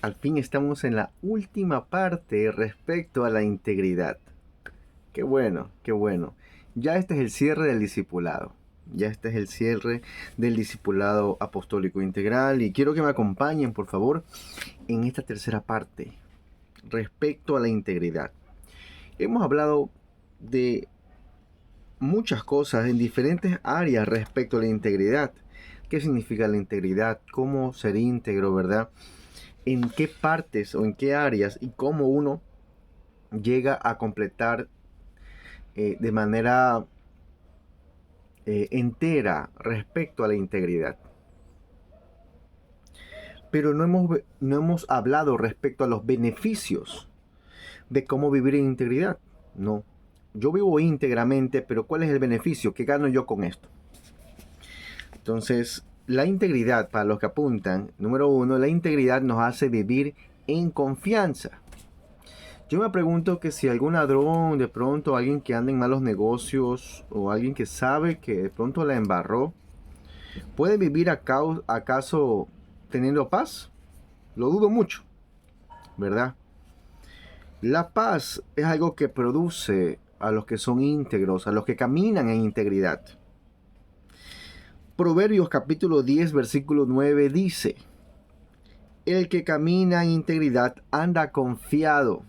Al fin estamos en la última parte respecto a la integridad. Qué bueno, qué bueno. Ya este es el cierre del discipulado. Ya este es el cierre del discipulado apostólico integral y quiero que me acompañen, por favor, en esta tercera parte respecto a la integridad. Hemos hablado de muchas cosas en diferentes áreas respecto a la integridad. ¿Qué significa la integridad? ¿Cómo ser íntegro, verdad? ¿En qué partes o en qué áreas y cómo uno llega a completar de manera entera respecto a la integridad? Pero no hemos hablado respecto a los beneficios de cómo vivir en integridad. No. Yo vivo íntegramente, pero ¿cuál es el beneficio? ¿Qué gano yo con esto? Entonces, la integridad, para los que apuntan, número uno, la integridad nos hace vivir en confianza. Yo me pregunto que si algún ladrón, de pronto alguien que anda en malos negocios o alguien que sabe que de pronto la embarró, ¿puede vivir acaso teniendo paz? Lo dudo mucho, ¿verdad? La paz es algo que produce a los que son íntegros, a los que caminan en integridad. Proverbios capítulo 10, versículo 9 dice: el que camina en integridad anda confiado,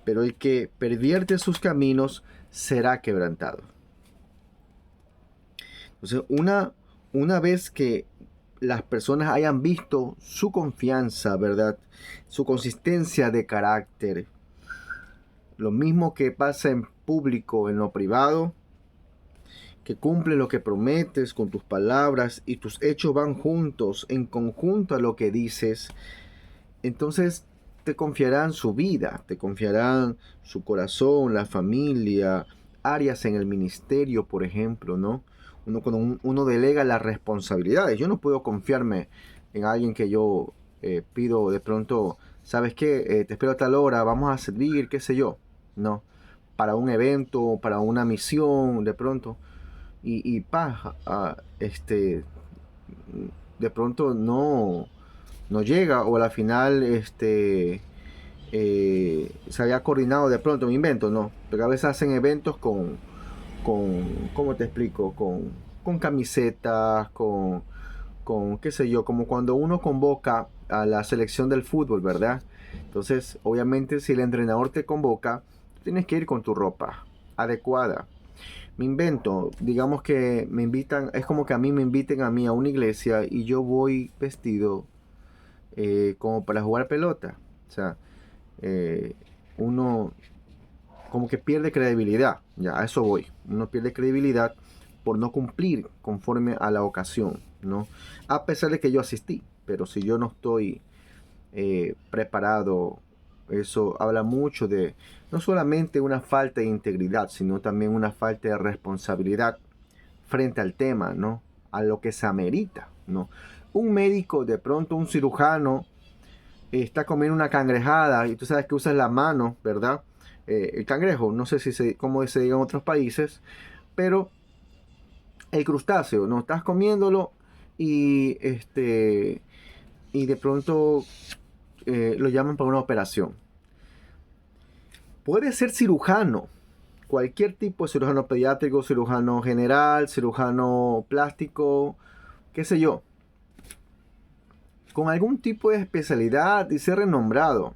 pero el que pervierte sus caminos será quebrantado. Entonces, una vez que las personas hayan visto su confianza, ¿verdad? Su consistencia de carácter, lo mismo que pasa en público, en lo privado, que cumple lo que prometes con tus palabras y tus hechos van juntos, en conjunto a lo que dices, entonces te confiarán su vida, te confiarán su corazón, la familia, áreas en el ministerio, por ejemplo, ¿no? Cuando uno delega las responsabilidades, yo no puedo confiarme en alguien que yo pido de pronto, ¿sabes qué? Te espero a tal hora, vamos a servir, qué sé yo, ¿no? Para un evento, para una misión, de pronto, de pronto no llega o a la final se había coordinado de pronto, me invento, no, pero a veces hacen eventos con ¿cómo te explico? Con camisetas, con qué sé yo, como cuando uno convoca a la selección del fútbol, ¿verdad? Entonces, obviamente, si el entrenador te convoca, tienes que ir con tu ropa adecuada. Me invento, digamos que me invitan, es como que a mí me inviten a mí a una iglesia y yo voy vestido como para jugar pelota. O sea, eh, uno como que pierde credibilidad, ya a eso voy. Uno pierde credibilidad por no cumplir conforme a la ocasión, ¿no? A pesar de que yo asistí, pero si yo no estoy preparado, eso habla mucho de no solamente una falta de integridad, sino también una falta de responsabilidad frente al tema, ¿no? A lo que se amerita, ¿no? Un médico, de pronto un cirujano, está comiendo una cangrejada y tú sabes que usas la mano, ¿verdad? El cangrejo, no sé cómo se diga en otros países, pero el crustáceo, ¿no? Estás comiéndolo y, y de pronto lo llaman para una operación. Puede ser cirujano, cualquier tipo de cirujano pediátrico, cirujano general, cirujano plástico, qué sé yo, con algún tipo de especialidad y ser renombrado.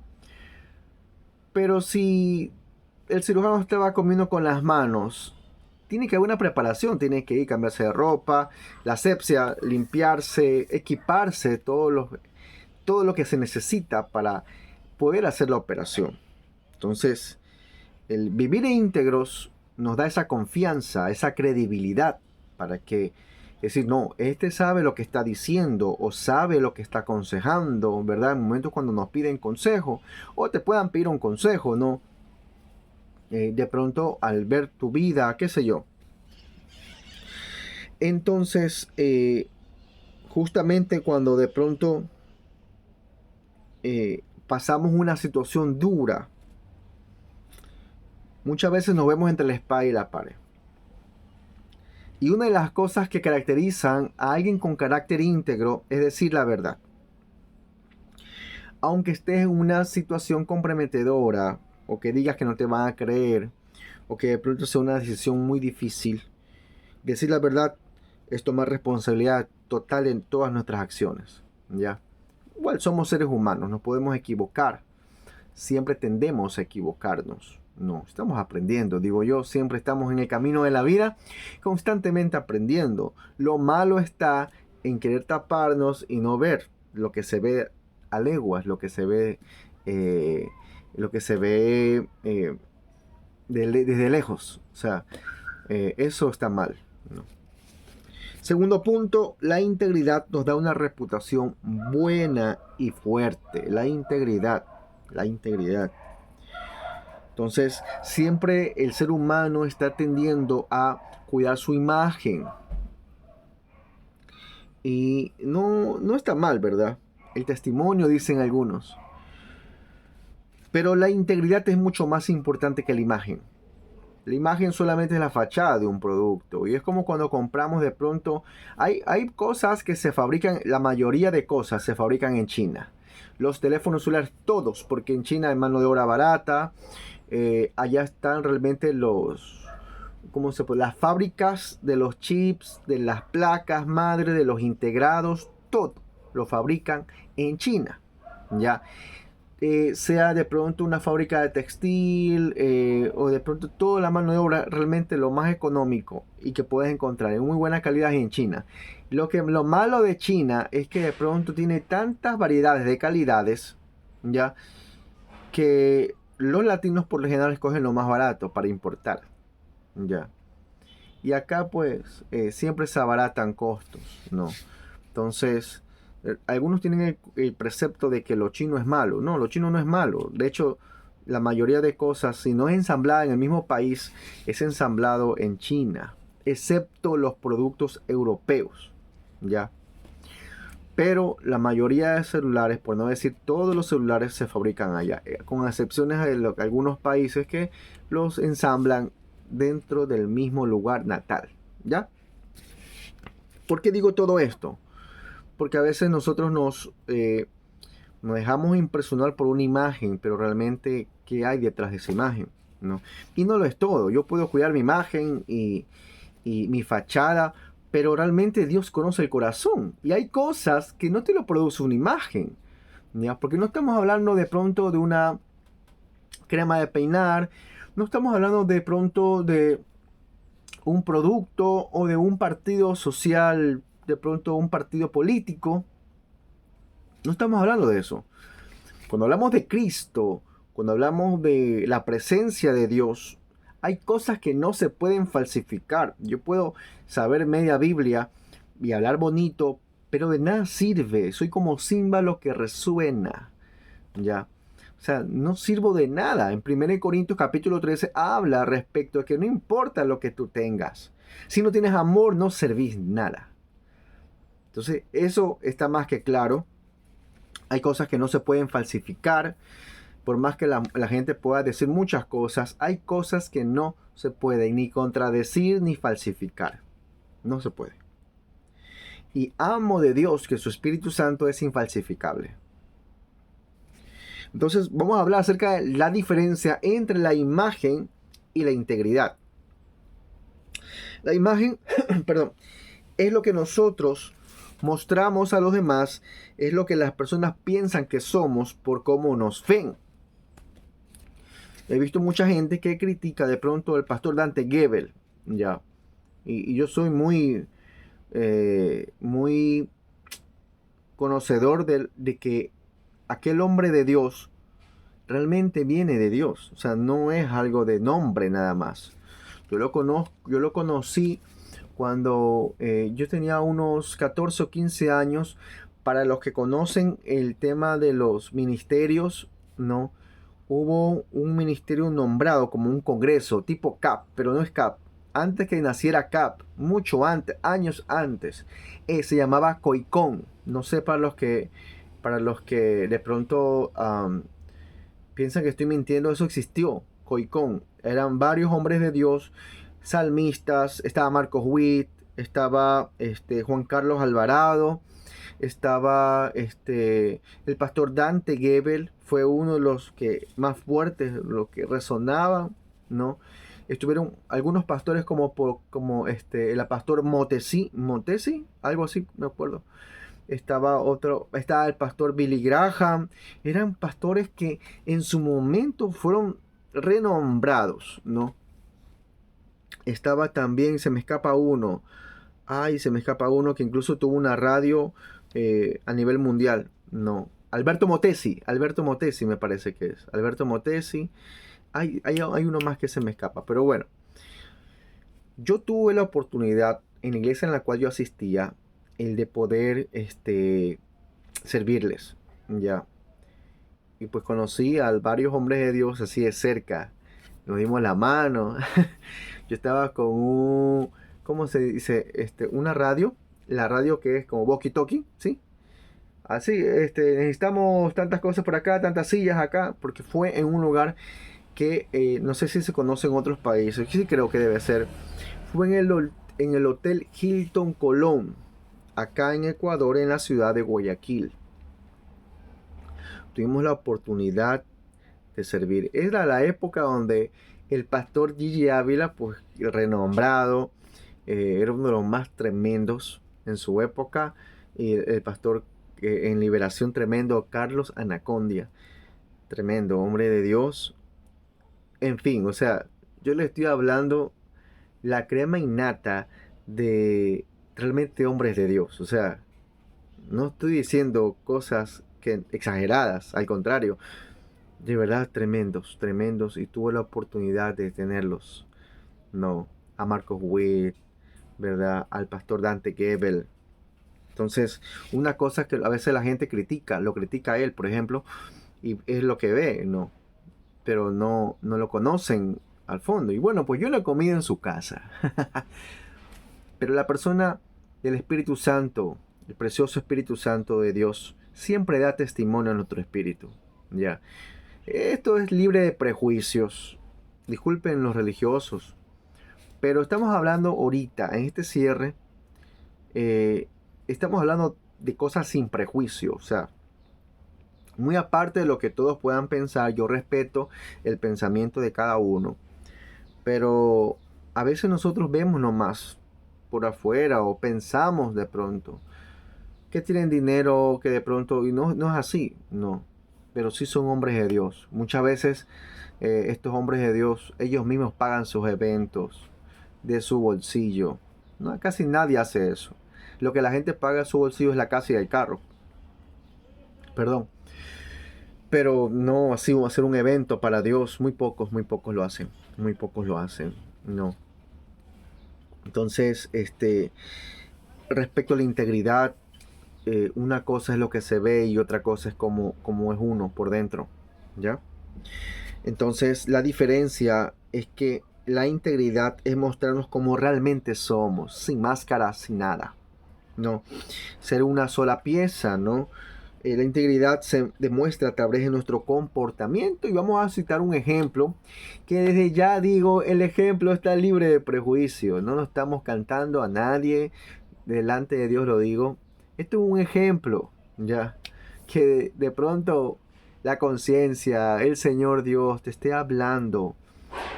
Pero si el cirujano estaba comiendo con las manos, tiene que haber una preparación, tiene que ir cambiarse de ropa, la asepsia, limpiarse, equiparse, todo lo que se necesita para poder hacer la operación. Entonces, el vivir íntegros nos da esa confianza, esa credibilidad para que decir, no, este sabe lo que está diciendo o sabe lo que está aconsejando, ¿verdad? En momentos cuando nos piden consejo o te puedan pedir un consejo, ¿no? De pronto al ver tu vida, qué sé yo. Entonces, justamente cuando de pronto pasamos una situación dura, muchas veces nos vemos entre la espada y la pared. Y una de las cosas que caracterizan a alguien con carácter íntegro es decir la verdad. aunque estés en una situación comprometedora, o que digas que no te van a creer, o que de pronto sea una decisión muy difícil, decir la verdad es tomar responsabilidad total en todas nuestras acciones, ¿ya? Igual somos seres humanos, nos podemos equivocar, siempre tendemos a equivocarnos. No, estamos aprendiendo, digo yo, siempre estamos en el camino de la vida, constantemente aprendiendo. Lo malo está en querer taparnos y no ver lo que se ve a leguas, eh, lo que se ve desde lejos. O sea, eso está mal, ¿no? Segundo punto, la integridad nos da una reputación buena y fuerte. La integridad. Entonces, siempre el ser humano está tendiendo a cuidar su imagen. Y no está mal, ¿verdad? El testimonio, dicen algunos. Pero la integridad es mucho más importante que la imagen. La imagen solamente es la fachada de un producto. Y es como cuando compramos de pronto. Hay cosas que se fabrican, la mayoría de cosas se fabrican en China. Los teléfonos celulares, todos, porque en China hay mano de obra barata. Allá están realmente ¿cómo se puede? Las fábricas de los chips, de las placas madre, de los integrados, todo lo fabrican en China. ¿Ya? Sea de pronto una fábrica de textil o de pronto toda la mano de obra, realmente lo más económico y que puedes encontrar en muy buena calidad en China. Lo malo de China es que de pronto tiene tantas variedades de calidades, ya, que los latinos por lo general escogen lo más barato para importar, ya. Y acá pues siempre se abaratan costos, ¿no? Entonces, algunos tienen el precepto de que lo chino es malo. No, lo chino no es malo. De hecho, la mayoría de cosas, si no es ensamblada en el mismo país, es ensamblado en China, excepto los productos europeos, ¿ya? Pero la mayoría de celulares, por no decir todos los celulares, se fabrican allá, con excepciones de algunos países que los ensamblan dentro del mismo lugar natal, ¿ya? ¿Por qué digo todo esto? Porque a veces nosotros nos dejamos impresionar por una imagen, pero realmente, ¿qué hay detrás de esa imagen? ¿No? Y no lo es todo. Yo puedo cuidar mi imagen y mi fachada, pero realmente Dios conoce el corazón. Y hay cosas que no te lo produce una imagen, ¿ya? Porque no estamos hablando de pronto de una crema de peinar, no estamos hablando de pronto de un producto o de un partido social, de pronto un partido político. No estamos hablando de eso. Cuando hablamos de Cristo, cuando hablamos de la presencia de Dios, hay cosas que no se pueden falsificar. Yo puedo saber media Biblia y hablar bonito, pero de nada sirve. Soy como címbalo que resuena, ¿ya? O sea, no sirvo de nada. En 1 Corintios capítulo 13 habla respecto a que no importa lo que tú tengas. Si no tienes amor, no servís nada. Entonces, eso está más que claro. Hay cosas que no se pueden falsificar. Por más que la gente pueda decir muchas cosas, hay cosas que no se pueden ni contradecir ni falsificar. No se puede. Y amo de Dios que su Espíritu Santo es infalsificable. Entonces vamos a hablar acerca de la diferencia entre la imagen y la integridad. La imagen, perdón, es lo que nosotros mostramos a los demás, es lo que las personas piensan que somos por cómo nos ven. He visto mucha gente que critica de pronto al pastor Dante Gebel, ya, y yo soy muy conocedor de que aquel hombre de Dios realmente viene de Dios. O sea, no es algo de nombre nada más. Yo lo conocí cuando yo tenía unos 14 o 15 años. Para los que conocen el tema de los ministerios, ¿no? Hubo un ministerio nombrado como un congreso tipo CAP, pero no es CAP. Antes que naciera CAP, mucho antes, años antes, se llamaba COICON. No sé para los que de pronto piensan que estoy mintiendo, eso existió. COICON. Eran varios hombres de Dios, salmistas, estaba Marcos Witt, estaba Juan Carlos Alvarado, estaba el pastor Dante Gebel, fue uno de los que más fuertes, los que resonaban, ¿no? Estuvieron algunos pastores como el pastor Montesi, algo así, me acuerdo. Estaba el pastor Billy Graham. Eran pastores que en su momento fueron renombrados, ¿no? Estaba también, se me escapa uno, se me escapa uno que incluso tuvo una radio a nivel mundial, no. Alberto Motesi me parece que es. Alberto Motesi. Hay uno más que se me escapa, pero bueno. Yo tuve la oportunidad en la iglesia en la cual yo asistía, el de poder servirles, ya. Y pues conocí a varios hombres de Dios así de cerca. Nos dimos la mano. Yo estaba con ¿cómo se dice? Una radio. La radio que es como walkie-talkie, ¿sí? Así, necesitamos tantas cosas por acá, tantas sillas acá, porque fue en un lugar que no sé si se conoce en otros países, sí creo que debe ser. Fue en el Hotel Hilton Colón, acá en Ecuador, en la ciudad de Guayaquil. Tuvimos la oportunidad de servir. Era la época donde el pastor Gigi Ávila, pues renombrado, era uno de los más tremendos en su época, y el pastor en liberación tremendo, Carlos Anacondia, tremendo hombre de Dios. En fin, o sea, yo le estoy hablando la crema innata de realmente hombres de Dios. O sea, no estoy diciendo cosas exageradas, al contrario, de verdad tremendos, tremendos, y tuve la oportunidad de tenerlos. No, a Marcos Witt, ¿verdad? Al pastor Dante Gebel. Entonces, una cosa que a veces la gente lo critica a él, por ejemplo, y es lo que ve, ¿no? Pero no lo conocen al fondo. Y bueno, pues yo lo he comido en su casa. Pero la persona del Espíritu Santo, el precioso Espíritu Santo de Dios, siempre da testimonio a nuestro espíritu. Ya. Esto es libre de prejuicios. Disculpen los religiosos. Pero estamos hablando ahorita, en este cierre, estamos hablando de cosas sin prejuicio. O sea, muy aparte de lo que todos puedan pensar, yo respeto el pensamiento de cada uno. Pero a veces nosotros vemos nomás por afuera o pensamos de pronto que tienen dinero, que de pronto, y no es así, no. Pero sí son hombres de Dios. Muchas veces estos hombres de Dios, ellos mismos pagan sus eventos de su bolsillo. No, casi nadie hace eso. Lo que la gente paga de su bolsillo es la casa y el carro. Perdón. Pero no así hacer un evento para Dios, muy pocos lo hacen. Muy pocos lo hacen. No. Entonces, respecto a la integridad, una cosa es lo que se ve y otra cosa es como es uno por dentro, ¿ya? Entonces, la diferencia es que la integridad es mostrarnos como realmente somos, sin máscaras, sin nada, ¿no? Ser una sola pieza, ¿no? La integridad se demuestra a través de nuestro comportamiento y vamos a citar un ejemplo que desde ya digo, el ejemplo está libre de prejuicio, no nos estamos cantando a nadie, delante de Dios lo digo. Esto es un ejemplo, ya, que de pronto la conciencia, el Señor Dios te esté hablando.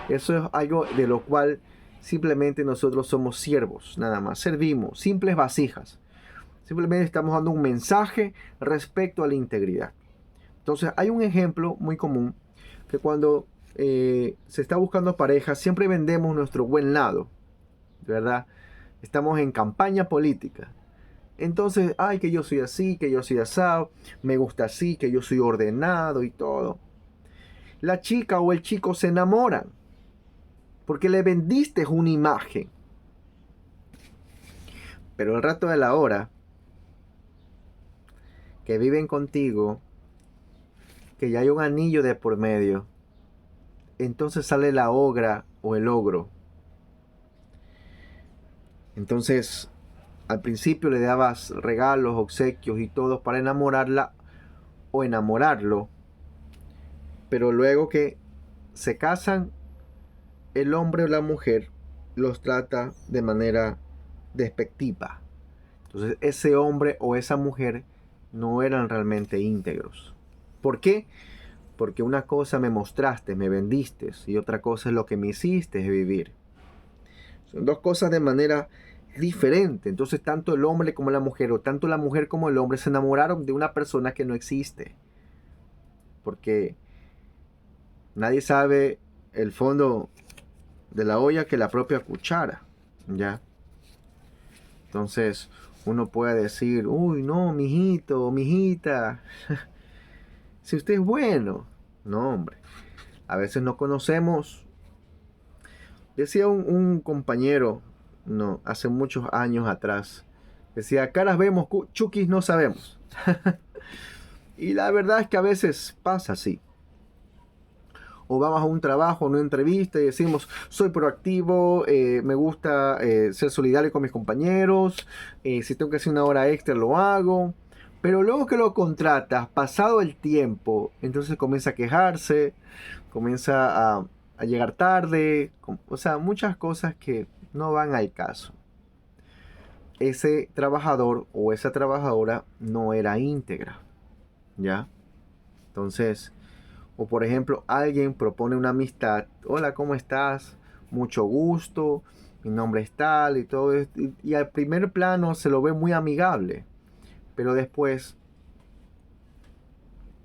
Eso es algo de lo cual simplemente nosotros somos siervos, nada más, servimos, simples vasijas. Simplemente estamos dando un mensaje respecto a la integridad. Entonces hay un ejemplo muy común que cuando se está buscando pareja siempre vendemos nuestro buen lado, ¿verdad? Estamos en campaña política. Entonces, que yo soy así, que yo soy asado, me gusta así, que yo soy ordenado y todo. La chica o el chico se enamoran porque le vendiste una imagen. Pero el rato de la hora que viven contigo, que ya hay un anillo de por medio, entonces sale la ogra o el ogro. Entonces, al principio le dabas regalos, obsequios y todo para enamorarla o enamorarlo. Pero luego que se casan, el hombre o la mujer los trata de manera despectiva. Entonces ese hombre o esa mujer no eran realmente íntegros. ¿Por qué? Porque una cosa me mostraste, me vendiste, y otra cosa es lo que me hiciste vivir. Son dos cosas de manera diferente. Entonces tanto el hombre como la mujer, o tanto la mujer como el hombre, se enamoraron de una persona que no existe. Porque nadie sabe el fondo de la olla que la propia cuchara, ¿ya? Entonces uno puede decir, uy, no, mijito, mijita, si usted es bueno. No, hombre, a veces no conocemos. Decía un compañero, no, hace muchos años atrás, decía, caras vemos, chukis no sabemos. Y la verdad es que a veces pasa así. O vamos a un trabajo, a una entrevista y decimos, soy proactivo, me gusta ser solidario con mis compañeros, si tengo que hacer una hora extra lo hago. Pero luego que lo contratas, pasado el tiempo, entonces comienza a quejarse, comienza a llegar tarde, o sea, muchas cosas que no van al caso. Ese trabajador o esa trabajadora no era íntegra, ¿ya? Entonces, o por ejemplo, alguien propone una amistad. Hola, ¿cómo estás? Mucho gusto. Mi nombre es tal y todo esto. Y al primer plano se lo ve muy amigable. Pero después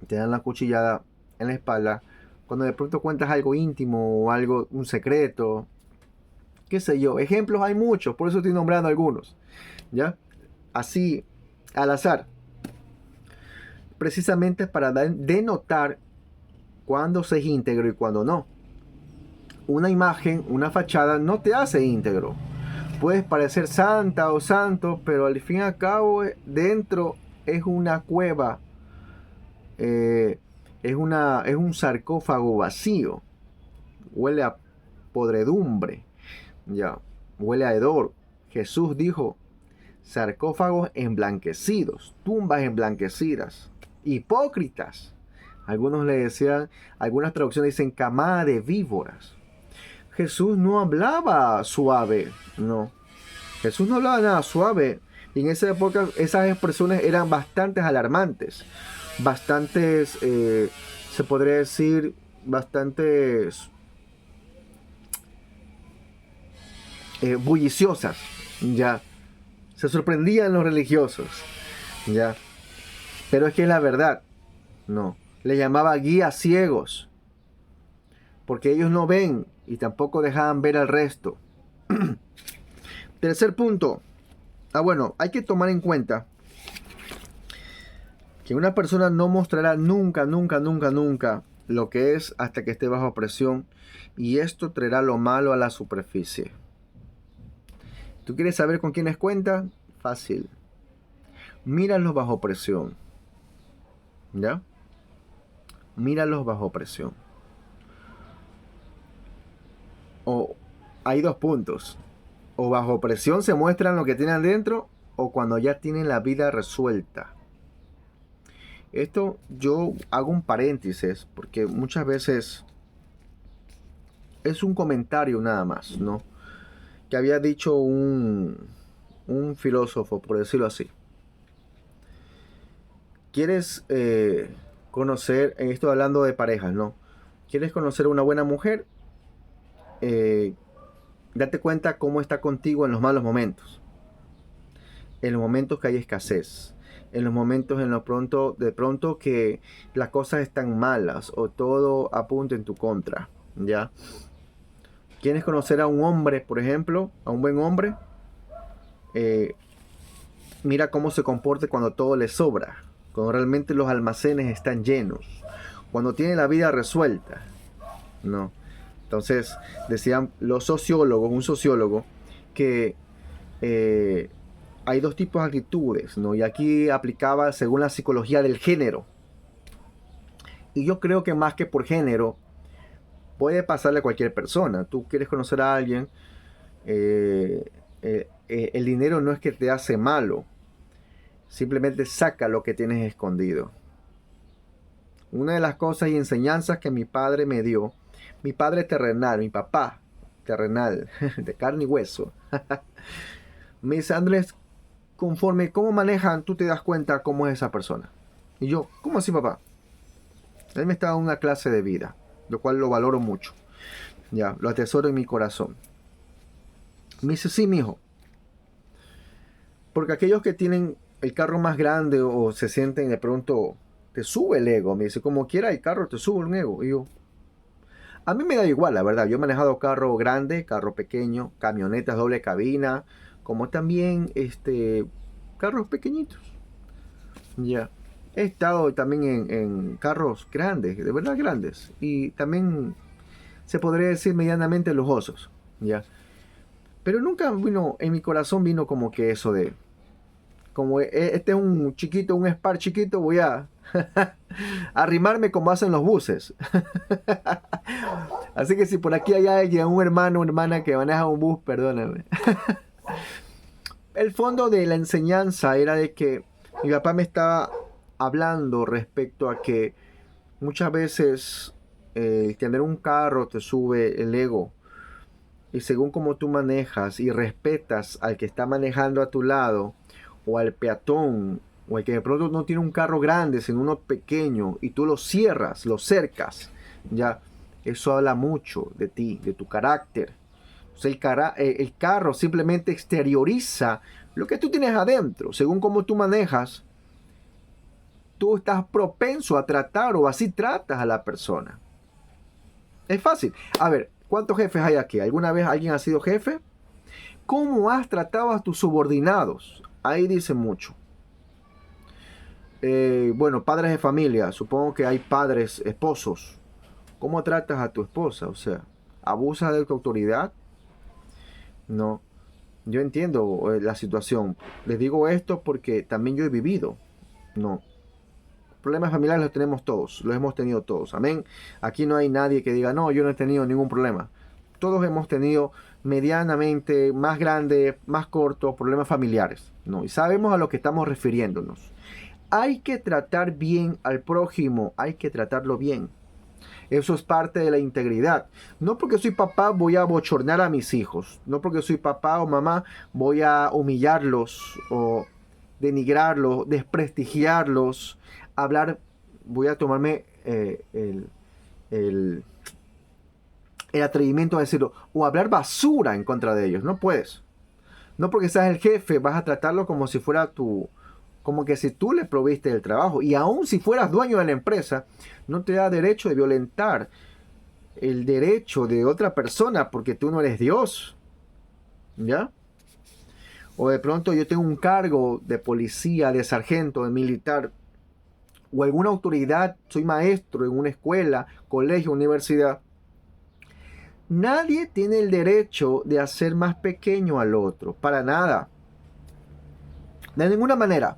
te dan la cuchillada en la espalda. Cuando de pronto cuentas algo íntimo o algo, un secreto. Qué sé yo. Ejemplos hay muchos. Por eso estoy nombrando algunos. ¿Ya? Así, al azar. Precisamente para denotar cuándo se es íntegro y cuándo no. Una imagen, una fachada no te hace íntegro. Puedes parecer santa o santo, pero al fin y al cabo dentro es una cueva, es un sarcófago vacío. Huele a podredumbre, ya, huele a hedor. Jesús dijo, sarcófagos emblanquecidos, tumbas emblanquecidas, hipócritas. Algunos le decían, algunas traducciones dicen camada de víboras. Jesús no hablaba suave, no. Jesús no hablaba nada suave. Y en esa época esas expresiones eran bastante alarmantes, bastantes, se podría decir, bastantes bulliciosas, ya. Se sorprendían los religiosos, ya. Pero es que es la verdad, no. Le llamaba guías ciegos, porque ellos no ven y tampoco dejaban ver al resto. Tercer punto. Bueno, hay que tomar en cuenta que una persona no mostrará nunca lo que es hasta que esté bajo presión, y esto traerá lo malo a la superficie. ¿Tú quieres saber con quiénes cuenta? Fácil. Míralos bajo presión. ¿Ya? Míralos bajo presión. O hay dos puntos. O bajo presión se muestran lo que tienen dentro, o cuando ya tienen la vida resuelta. Esto yo hago un paréntesis, porque muchas veces es un comentario nada más, ¿no? Que había dicho un filósofo, por decirlo así. ¿Quieres conocer, en esto hablando de parejas, ¿no? ¿Quieres conocer una buena mujer? Date cuenta cómo está contigo en los malos momentos. En los momentos que hay escasez. En los momentos de pronto que las cosas están malas o todo apunta en tu contra, ¿ya? ¿Quieres conocer a un hombre, por ejemplo? A un buen hombre. Mira cómo se comporta cuando todo le sobra. Cuando realmente los almacenes están llenos. Cuando tiene la vida resuelta. No. Entonces, decían los sociólogos, un sociólogo, que hay dos tipos de actitudes, ¿no? Y aquí aplicaba según la psicología del género. Y yo creo que más que por género, puede pasarle a cualquier persona. Tú quieres conocer a alguien, el dinero no es que te hace malo, simplemente saca lo que tienes escondido. Una de las cosas y enseñanzas que mi padre me dio, mi padre terrenal, mi papá terrenal, de carne y hueso, Me dice, Andrés, conforme cómo manejan, tú te das cuenta cómo es esa persona. Y yo, ¿cómo así, papá? Él me está dando una clase de vida, lo cual lo valoro mucho. Ya, lo atesoro en mi corazón. Me dice, sí, mijo. Porque aquellos que tienen el carro más grande o se sienten de pronto, te sube el ego. Me dice, como quiera el carro, te sube un ego. Y yo, a mí me da igual, la verdad. Yo he manejado carro grande, carro pequeño, camionetas doble cabina, como también carros pequeñitos. Ya. He estado también en carros grandes, de verdad grandes. Y también se podría decir medianamente lujosos. Ya. Pero nunca vino, en mi corazón vino como que eso de, como este es un chiquito, un Spark chiquito, voy a arrimarme como hacen los buses. Así que si por aquí hay alguien, un hermano o hermana que maneja un bus, perdóname. El fondo de la enseñanza era de que mi papá me estaba hablando respecto a que muchas veces tener un carro te sube el ego. Y según como tú manejas y respetas al que está manejando a tu lado, o al peatón, o al que de pronto no tiene un carro grande, sino uno pequeño, y tú lo cierras, lo cercas, ya, eso habla mucho de ti, de tu carácter. O sea, el carro simplemente exterioriza lo que tú tienes adentro. Según cómo tú manejas, tú estás propenso a tratar o así tratas a la persona. Es fácil. A ver, ¿cuántos jefes hay aquí? ¿Alguna vez alguien ha sido jefe? ¿Cómo has tratado a tus subordinados? Ahí dice mucho. Bueno, padres de familia. Supongo que hay padres, esposos. ¿Cómo tratas a tu esposa? O sea, ¿abusas de tu autoridad? No. Yo entiendo la situación. Les digo esto porque también yo he vivido. No. Problemas familiares los tenemos todos. Los hemos tenido todos. Amén. Aquí no hay nadie que diga, no, yo no he tenido ningún problema. Todos hemos tenido medianamente más grandes, más cortos, problemas familiares, ¿no? Y sabemos a lo que estamos refiriéndonos. Hay que tratar bien al prójimo, hay que tratarlo bien. Eso es parte de la integridad. No porque soy papá voy a bochornar a mis hijos. No porque soy papá o mamá voy a humillarlos o denigrarlos, desprestigiarlos, hablar, voy a tomarme el atrevimiento de decirlo, o hablar basura en contra de ellos. No puedes. No porque seas el jefe vas a tratarlo como si fuera como que si tú le proviste el trabajo. Y aun si fueras dueño de la empresa, no te da derecho de violentar el derecho de otra persona porque tú no eres Dios. ¿Ya? O de pronto yo tengo un cargo de policía, de sargento, de militar, o alguna autoridad, soy maestro en una escuela, colegio, universidad. Nadie tiene el derecho de hacer más pequeño al otro, para nada. De ninguna manera.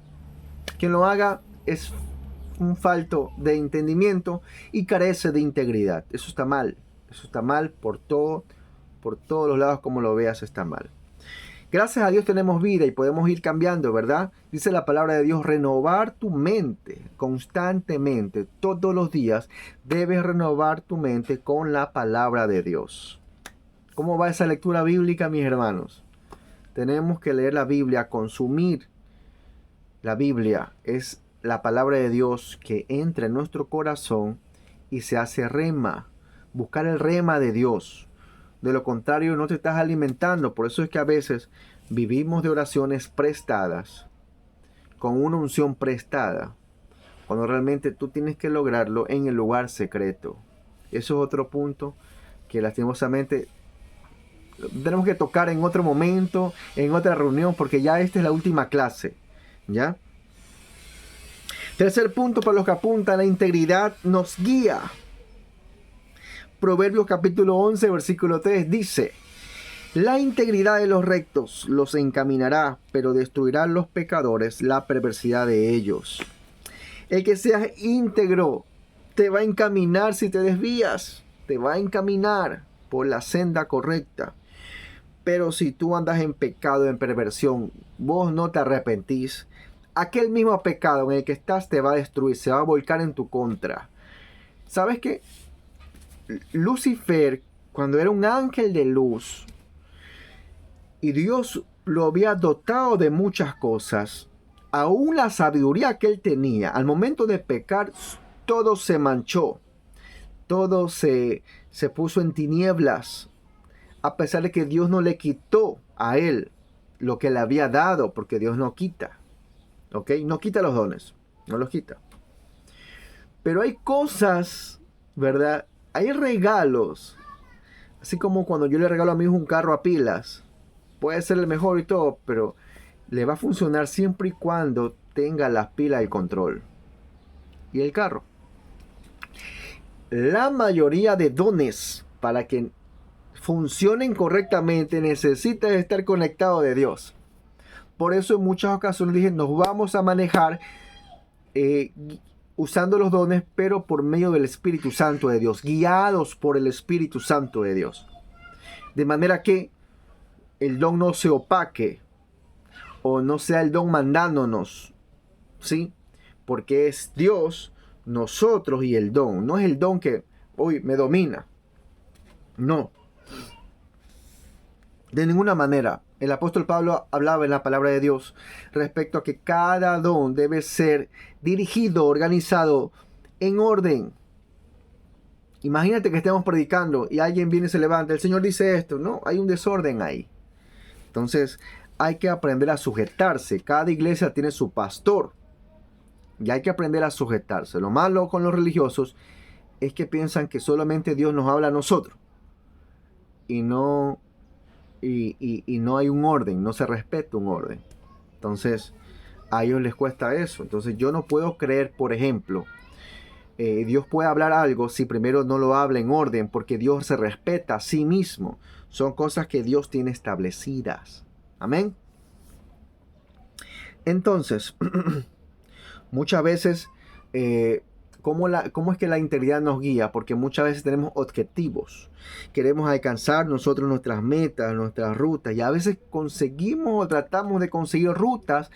Quien lo haga es un falto de entendimiento y carece de integridad. Eso está mal. Eso está mal por todos los lados como lo veas está mal. Gracias a Dios tenemos vida y podemos ir cambiando, ¿verdad? Dice la palabra de Dios, renovar tu mente constantemente, todos los días. Debes renovar tu mente con la palabra de Dios. ¿Cómo va esa lectura bíblica, mis hermanos? Tenemos que leer la Biblia, consumir la Biblia. Es la palabra de Dios que entra en nuestro corazón y se hace rema. Buscar el rema de Dios. De lo contrario, no te estás alimentando. Por eso es que a veces vivimos de oraciones prestadas, con una unción prestada, cuando realmente tú tienes que lograrlo en el lugar secreto. Eso es otro punto que lastimosamente tenemos que tocar en otro momento, en otra reunión, porque ya esta es la última clase. ¿Ya? Tercer punto para los que apuntan, la integridad nos guía. Proverbios capítulo 11, versículo 3 dice, la integridad de los rectos los encaminará, pero destruirá los pecadores la perversidad de ellos. El que seas íntegro te va a encaminar si te desvías, te va a encaminar por la senda correcta. Pero si tú andas en pecado, en perversión, vos no te arrepentís, aquel mismo pecado en el que estás te va a destruir, se va a volcar en tu contra. ¿Sabes qué? Lucifer, cuando era un ángel de luz, y Dios lo había dotado de muchas cosas, aún la sabiduría que él tenía, al momento de pecar, todo se manchó, todo se puso en tinieblas, a pesar de que Dios no le quitó a él lo que le había dado, porque Dios no quita, ¿ok? No quita los dones, no los quita. Pero hay cosas, ¿verdad? Hay regalos, así como cuando yo le regalo a mi hijo un carro a pilas, puede ser el mejor y todo, pero le va a funcionar siempre y cuando tenga las pilas y el control. Y el carro. La mayoría de dones para que funcionen correctamente necesitan estar conectados de Dios. Por eso en muchas ocasiones dije, nos vamos a manejar usando los dones, pero por medio del Espíritu Santo de Dios, guiados por el Espíritu Santo de Dios. De manera que el don no se opaque o no sea el don mandándonos, ¿sí? Porque es Dios, nosotros y el don. No es el don que hoy me domina. No. De ninguna manera. El apóstol Pablo hablaba en la palabra de Dios respecto a que cada don debe ser dirigido, organizado, en orden. Imagínate que estemos predicando y alguien viene y se levanta. El Señor dice esto. No, hay un desorden ahí. Entonces hay que aprender a sujetarse. Cada iglesia tiene su pastor. Y hay que aprender a sujetarse. Lo malo con los religiosos es que piensan que solamente Dios nos habla a nosotros. Y no hay un orden, no se respeta un orden. Entonces, a ellos les cuesta eso. Entonces, yo no puedo creer, por ejemplo, Dios puede hablar algo si primero no lo habla en orden, porque Dios se respeta a sí mismo. Son cosas que Dios tiene establecidas. Amén. Entonces, muchas veces, ¿cómo es que la integridad nos guía? Porque muchas veces tenemos objetivos. Queremos alcanzar nosotros nuestras metas, nuestras rutas. Y a veces conseguimos o tratamos de conseguir rutas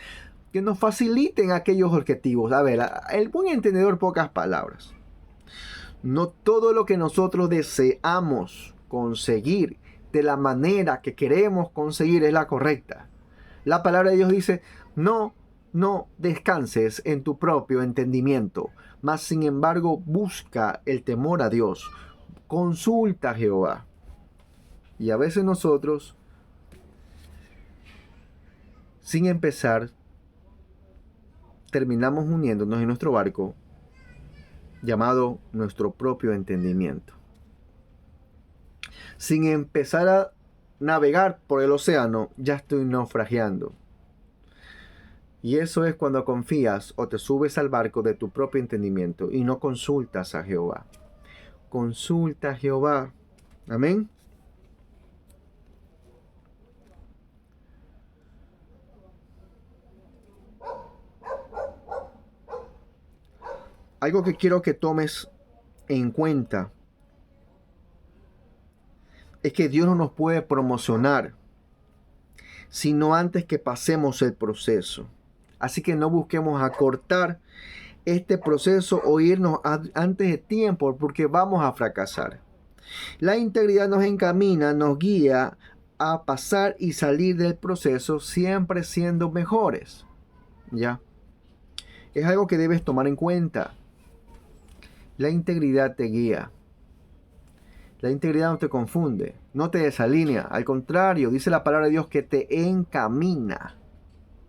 que nos faciliten aquellos objetivos. A ver, el buen entendedor, pocas palabras. No todo lo que nosotros deseamos conseguir de la manera que queremos conseguir es la correcta. La palabra de Dios dice, no descanses en tu propio entendimiento, mas sin embargo busca el temor a Dios. Consulta a Jehová. Y a veces nosotros, sin empezar, terminamos uniéndonos en nuestro barco llamado nuestro propio entendimiento. Sin empezar a navegar por el océano, ya estoy naufragiando. Y eso es cuando confías o te subes al barco de tu propio entendimiento y no consultas a Jehová. Consulta a Jehová. Amén. Algo que quiero que tomes en cuenta es que Dios no nos puede promocionar sino antes que pasemos el proceso. Así que no busquemos acortar este proceso o irnos antes de tiempo, porque vamos a fracasar. La integridad nos encamina, nos guía a pasar y salir del proceso siempre siendo mejores. ¿Ya? Es algo que debes tomar en cuenta. La integridad te guía. La integridad no te confunde, no te desalinea. Al contrario, dice la palabra de Dios que te encamina.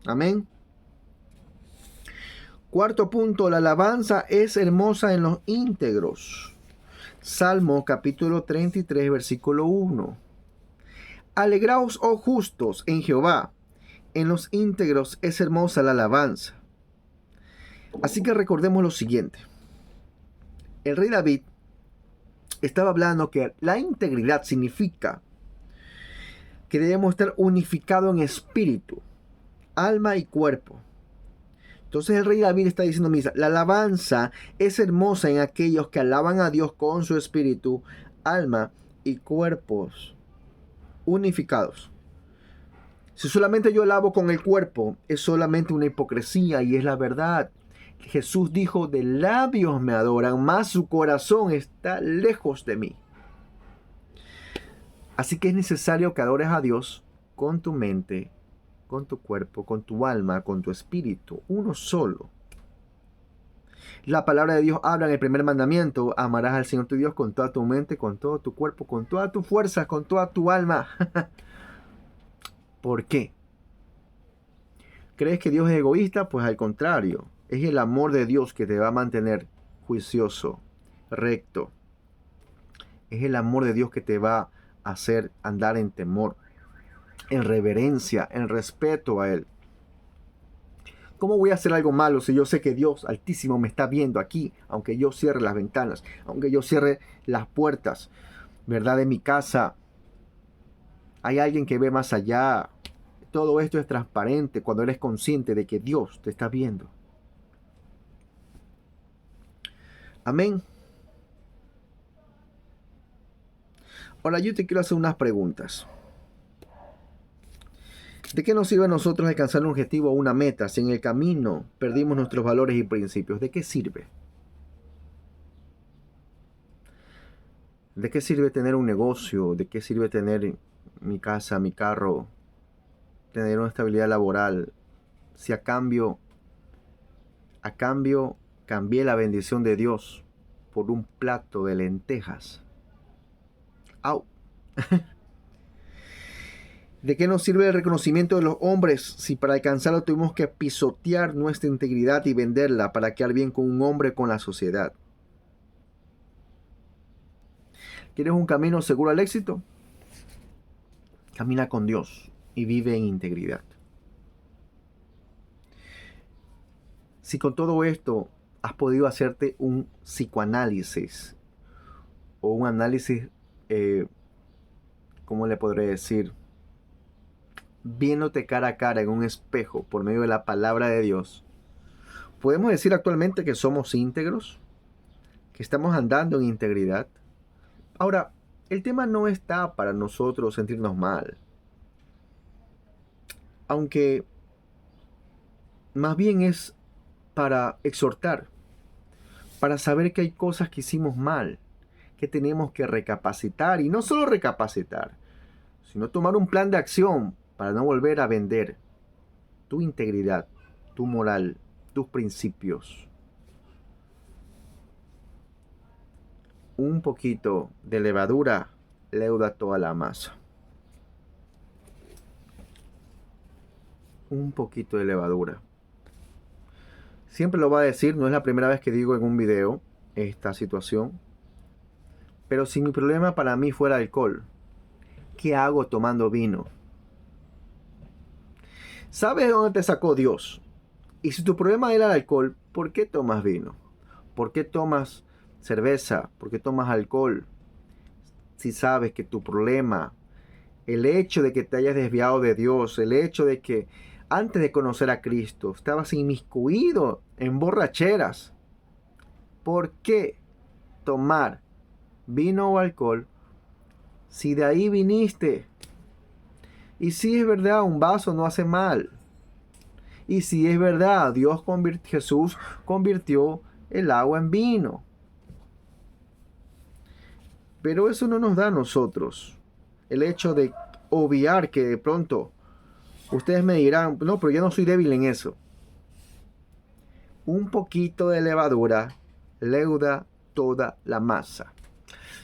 Amén. Cuarto punto, la alabanza es hermosa en los íntegros. Salmo capítulo 33, versículo 1. Alegraos, oh justos, en Jehová. En los íntegros es hermosa la alabanza. Así que recordemos lo siguiente. El rey David estaba hablando que la integridad significa que debemos estar unificados en espíritu, alma y cuerpo. Entonces el rey David está diciendo, mira, la alabanza es hermosa en aquellos que alaban a Dios con su espíritu, alma y cuerpos unificados. Si solamente yo alabo con el cuerpo, es solamente una hipocresía y es la verdad. Jesús dijo, de labios me adoran, mas su corazón está lejos de mí. Así que es necesario que adores a Dios con tu mente, con tu cuerpo, con tu alma, con tu espíritu, uno solo. La palabra de Dios habla en el primer mandamiento: amarás al Señor tu Dios con toda tu mente, con todo tu cuerpo, con toda tu fuerza, con toda tu alma. ¿Por qué? ¿Crees que Dios es egoísta? Pues al contrario, es el amor de Dios que te va a mantener juicioso, recto. Es el amor de Dios que te va a hacer andar en temor, en reverencia, en respeto a Él. ¿Cómo voy a hacer algo malo si yo sé que Dios Altísimo me está viendo aquí, aunque yo cierre las ventanas, aunque yo cierre las puertas, ¿verdad? De mi casa? Hay alguien que ve más allá. Todo esto es transparente cuando eres consciente de que Dios te está viendo. Amén. Ahora yo te quiero hacer unas preguntas. ¿De qué nos sirve a nosotros alcanzar un objetivo o una meta si en el camino perdimos nuestros valores y principios? ¿De qué sirve? ¿De qué sirve tener un negocio? ¿De qué sirve tener mi casa, mi carro, tener una estabilidad laboral, si a cambio cambié la bendición de Dios por un plato de lentejas? ¡Au! ¿De qué nos sirve el reconocimiento de los hombres si para alcanzarlo tuvimos que pisotear nuestra integridad y venderla para quedar bien con un hombre, con la sociedad? ¿Quieres un camino seguro al éxito? Camina con Dios y vive en integridad. Si con todo esto has podido hacerte un psicoanálisis o un análisis, ¿cómo le podré decir? Viéndote cara a cara en un espejo por medio de la palabra de Dios, ¿podemos decir actualmente que somos íntegros? ¿Que estamos andando en integridad? Ahora, el tema no está para nosotros sentirnos mal, aunque más bien es para exhortar, para saber que hay cosas que hicimos mal, que tenemos que recapacitar, y no solo recapacitar, sino tomar un plan de acción para no volver a vender tu integridad, tu moral, tus principios. Un poquito de levadura leuda toda la masa. Un poquito de levadura. Siempre lo va a decir, no es la primera vez que digo en un video esta situación. Pero si mi problema para mí fuera alcohol, ¿qué hago tomando vino? ¿Sabes de dónde te sacó Dios? Y si tu problema era el alcohol, ¿por qué tomas vino? ¿Por qué tomas cerveza? ¿Por qué tomas alcohol? Si sabes que tu problema, el hecho de que te hayas desviado de Dios, el hecho de que antes de conocer a Cristo estabas inmiscuido en borracheras, ¿por qué tomar vino o alcohol si de ahí viniste? Y si es verdad, un vaso no hace mal. Y si es verdad, Jesús convirtió el agua en vino. Pero eso no nos da a nosotros el hecho de obviar que de pronto ustedes me dirán, no, pero yo no soy débil en eso. Un poquito de levadura leuda toda la masa.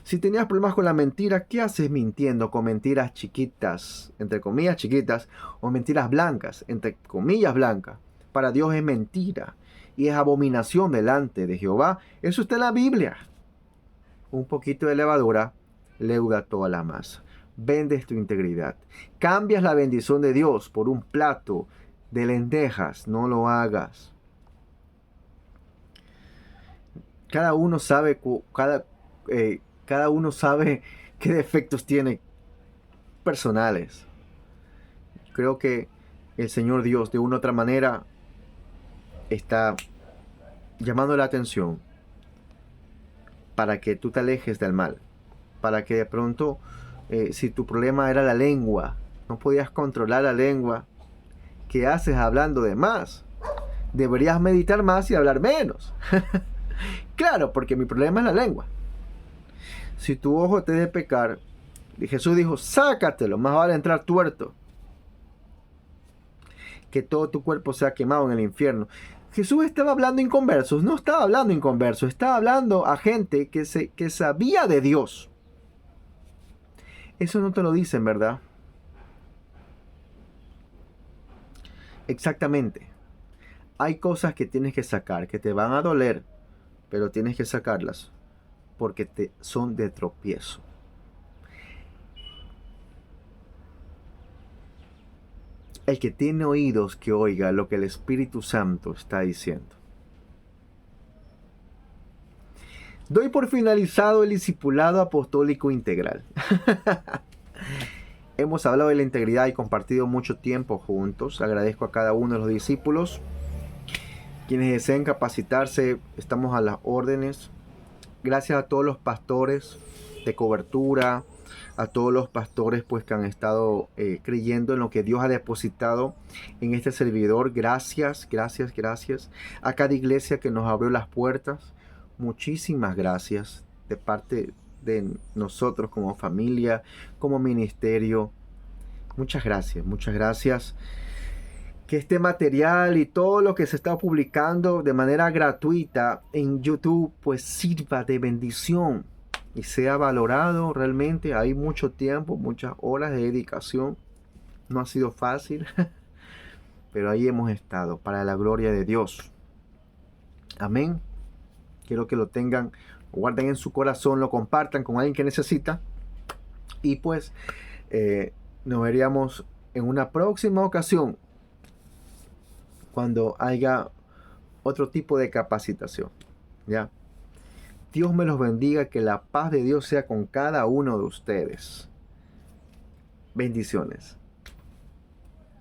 Si tenías problemas con la mentira, ¿qué haces mintiendo con mentiras chiquitas, entre comillas chiquitas, o mentiras blancas, entre comillas blancas? Para Dios es mentira y es abominación delante de Jehová. Eso está en la Biblia. Un poquito de levadura leuda toda la masa. Vendes tu integridad. Cambias la bendición de Dios por un plato de lentejas. No lo hagas. Cada uno sabe qué defectos tiene personales. Creo que el Señor Dios de una u otra manera está llamando la atención para que tú te alejes del mal. Para que de pronto, si tu problema era la lengua, no podías controlar la lengua, ¿qué haces hablando de más? Deberías meditar más y hablar menos. Claro, porque mi problema es la lengua. Si tu ojo te debe pecar, Jesús dijo, sácatelo, más vale entrar tuerto. que todo tu cuerpo sea quemado en el infierno. Jesús estaba hablando inconversos, no estaba hablando inconversos, estaba hablando a gente que sabía de Dios. Eso no te lo dicen, ¿verdad? Exactamente. Hay cosas que tienes que sacar, que te van a doler, pero tienes que sacarlas porque son de tropiezo. El que tiene oídos que oiga lo que el Espíritu Santo está diciendo. Doy por finalizado el discipulado apostólico integral. Hemos hablado de la integridad y compartido mucho tiempo juntos. Agradezco a cada uno de los discípulos. Quienes deseen capacitarse, estamos a las órdenes. Gracias a todos los pastores de cobertura, a todos los pastores pues que han estado creyendo en lo que Dios ha depositado en este servidor. Gracias, gracias, gracias. A cada iglesia que nos abrió las puertas, muchísimas gracias de parte de nosotros como familia, como ministerio. Muchas gracias, muchas gracias. Que este material y todo lo que se está publicando de manera gratuita en YouTube pues sirva de bendición y sea valorado realmente. Hay mucho tiempo, muchas horas de dedicación. No ha sido fácil, pero ahí hemos estado para la gloria de Dios. Amén. Quiero que lo tengan, lo guarden en su corazón, lo compartan con alguien que necesita. Y pues nos veríamos en una próxima ocasión cuando haya otro tipo de capacitación. ¿Ya? Dios me los bendiga, que la paz de Dios sea con cada uno de ustedes. Bendiciones.